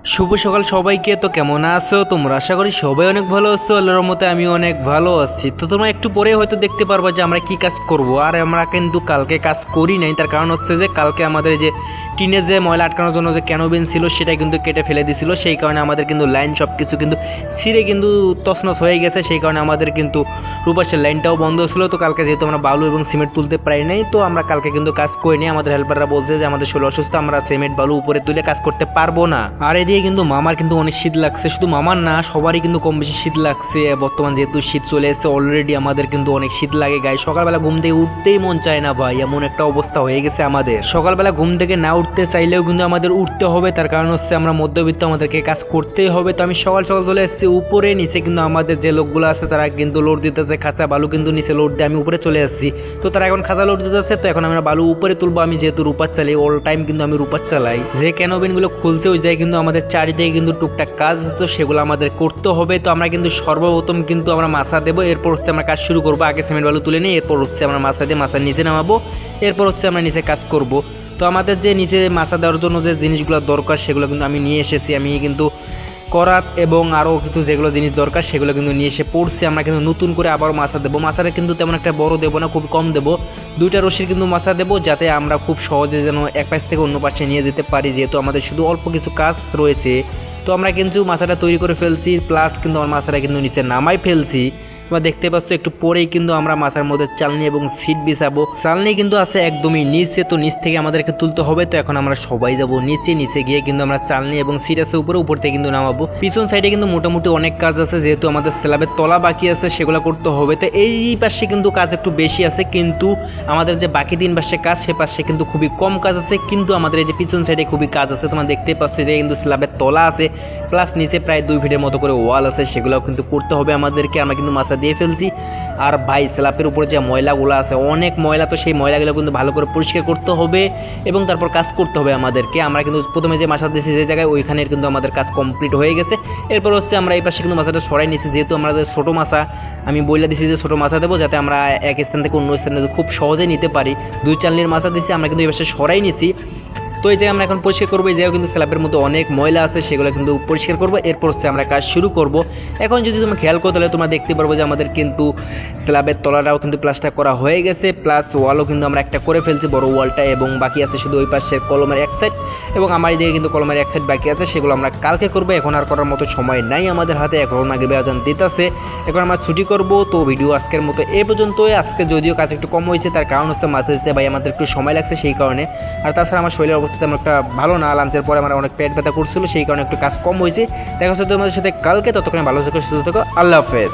শুভ সকাল সবাইকে। তো কেমন আছো তোমরা? আশা করি সবাই অনেক ভালো আছো। আল্লাহর মতে আমি অনেক ভালো আছি। তো তোমরা একটু পরে হয়তো দেখতে পারবা যে আমরা কি কাজ করব। আর আমরা কিন্তু কালকে কাজ করি নাই, তার কারণ হচ্ছে যে কালকে আমাদের যে টিনে যে ময়লা আটকানোর জন্য যে ক্যানোবিন ছিল সেটা কিন্তু কেটে ফেলে দিছিল, সেই কারণে আমাদের কিন্তু লাইন সব কিছু কিন্তু ছিঁড়ে কিন্তু তছনছ হয়ে গেছে। সেই কারণে আমাদের কিন্তু রূপাশের লাইনটাও বন্ধ ছিল। তো কালকে যেহেতু আমরা বালু এবং সিমেন্ট তুলতে পারি নাই, তো আমরা কালকে কিন্তু কাজ করিনি। আমাদের হেল্পাররা বলছে যে আমাদের শরীর অসুস্থ, আমরা সিমেন্ট বালু উপরে তুলে কাজ করতে পারবো না। আর এদিকে কিন্তু মামার কিন্তু অনেক শীত লাগছে, শুধু মামার না সবারই কিন্তু কম বেশি শীত লাগছে। বর্তমান যেহেতু শীত চলে এসেছে অলরেডি, আমাদের কিন্তু অনেক শীত লাগে গায়ে। সকালবেলা ঘুম থেকে উঠতেই মন চায় না ভাই, এমন একটা অবস্থা হয়ে গেছে আমাদের। সকালবেলা ঘুম থেকে না উঠতে চাইলেও কিন্তু আমাদের উঠতে হবে, তার কারণ হচ্ছে আমরা মধ্যবিত্ত, আমাদেরকে কাজ করতেই হবে। তো আমি সকাল সকাল চলে এসেছি উপরে। নিচে কিন্তু আমাদের যে লোকগুলো আছে তারা কিন্তু লোড দিতেছে, খাঁচা বালু কিন্তু নিচে লোড দিয়ে আমি উপরে চলে আসছি। তো তারা এখন খাঁচা লোড দিতেছে, তো এখন আমরা বালু উপরে তুলবো। আমি যেহেতু রূপার চালাই, অল টাইম কিন্তু আমি রূপার চালাই। যে ক্যানোবিনগুলো খুলছে ওই জায়গায় কিন্তু আমাদের চারিদিকে কিন্তু টুকটাক কাজ, তো সেগুলো আমাদের করতে হবে। তো আমরা কিন্তু সর্বপ্রথম কিন্তু আমরা মাছা দেবো, এরপর হচ্ছে আমরা কাজ শুরু করবো। আগে সিমেন্ট বালু তুলে নিই, এরপর হচ্ছে আমরা মাছা দিয়ে মাছার নিচে নামাবো, এরপর হচ্ছে আমরা নিচে কাজ করব। তো আমাদের যে নিচে মাছা দেওয়ার জন্য যে জিনিসগুলো দরকার সেগুলো কিন্তু আমি নিয়ে এসেছি। আমি কিন্তু করাত এবং আরও কিছু যেগুলো জিনিস দরকার সেগুলো কিন্তু নিয়ে এসে পড়ছি। আমরা কিন্তু নতুন করে আবারও মাছা দেবো। মাছাটা কিন্তু তেমন একটা বড় দেবো না, খুব কম দেবো। দুইটা রশির কিন্তু মাছা দেবো, যাতে আমরা খুব সহজে যেন এক পাশ থেকে অন্য পাশে নিয়ে যেতে পারি, যেহেতু আমাদের শুধু অল্প কিছু কাজ রয়েছে। তো আমরা কিন্তু মাছাটা তৈরি করে ফেলছি, প্লাস কিন্তু আমার মাছাটা কিন্তু নিচে নামাই ফেলছি। তোমরা দেখতে পাচ্ছ একটু পরেই কিন্তু আমরা মাছার মধ্যে চালনি এবং সিট বিছাবো। চালনি কিন্তু আছে একদমই নিচে, তো নিচ থেকে আমাদেরকে তুলতে হবে। তো এখন আমরা সবাই যাব নিচে, নিচে গিয়ে কিন্তু আমরা চালনি এবং সিট আছে উপরে, উপর থেকে কিন্তু নামাবো। পিছন সাইডে কিন্তু মোটামুটি অনেক কাজ আছে, যেহেতু আমাদের স্ল্যাবের তলা বাকি আছে সেগুলো করতে হবে। তো এই পাশে কিন্তু কাজ একটু বেশি আছে, কিন্তু আমাদের যে বাকি 3 পাশে কাজ সে পাশে কিন্তু খুবই কম কাজ আছে। কিন্তু আমাদের এই যে পিছন সাইডে খুবই কাজ আছে। তোমরা দেখতে পাচ্ছ যে কিন্তু স্ল্যাবের তলা আছে, প্লাস নিচে প্রায় 2 ফিটের মতো করে ওয়াল আছে, সেগুলোও কিন্তু করতে হবে আমাদেরকে। আমরা কিন্তু মাছা দিয়ে ফেলছি। আর ভাই স্ল্যাবের উপরে যে ময়লাগুলো আছে অনেক ময়লা, তো সেই ময়লাগুলো কিন্তু ভালো করে পরিষ্কার করতে হবে এবং তারপর কাজ করতে হবে আমাদেরকে। আমরা কিন্তু প্রথমে যে মাছা দিয়েছি যে জায়গায়, ওইখানের কিন্তু আমাদের কাজ কমপ্লিট হয়ে গেছে। এরপর হচ্ছে আমরা এই পাশে কিন্তু মাছাটা সরাই নিচ্ছি, যেহেতু আমাদের ছোটো মাছা আমি বলে দিছি যে ছোটো মাছা দেবো, যাতে আমরা এক স্থান থেকে অন্য স্থানে খুব সহজে নিতে পারি। 2 চালনির মাছা দিয়েছি, আমরা কিন্তু এই পাশে সরাই নিছি। তো এই জায়গায় আমরা এখন পরিষ্কার করবো। এই জায়গায় কিন্তু স্ল্যাবের মধ্যে অনেক ময়লা আছে, সেগুলো কিন্তু পরিষ্কার করবো। এরপর হচ্ছে আমরা কাজ শুরু করব। এখন যদি তুমি খেয়াল করো তাহলে তোমরা দেখতে পারবো যে আমাদের কিন্তু স্ল্যাবের তলাটাও কিন্তু প্লাস্টার করা হয়ে গেছে, প্লাস ওয়ালও কিন্তু আমরা একটা করে ফেলছি, বড় ওয়ালটা, এবং বাকি আছে শুধু ওই পাশের কলমের এক সাইড এবং আমার দিকে কিন্তু কলমের এক সাইড বাকি আছে, সেগুলো আমরা কালকে করবো। এখন আর করার মতো সময় নাই আমাদের হাতে, এখন আগে বেয়াজান দিতেছে, এখন আমরা ছুটি করব। তো ভিডিও আজকের মতো এ পর্যন্তই। আজকে যদিও কাজ একটু কম হয়েছে, তার কারণ হচ্ছে মাথা দিতে ভাই আমাদের একটু সময় লাগছে সেই কারণে। আর তাছাড়া আমার শরীরের অবস্থা তেমন একটা ভালো না, লাঞ্চের পরে আমার অনেক পেট ব্যথা করছিল, সেই কারণে একটু কাজ কম হয়েছে। দেখা হচ্ছে তোমাদের সাথে কালকে, ততক্ষণে ভালো থেকো, সুস্থ থেকো, আল্লাহ হাফেজ।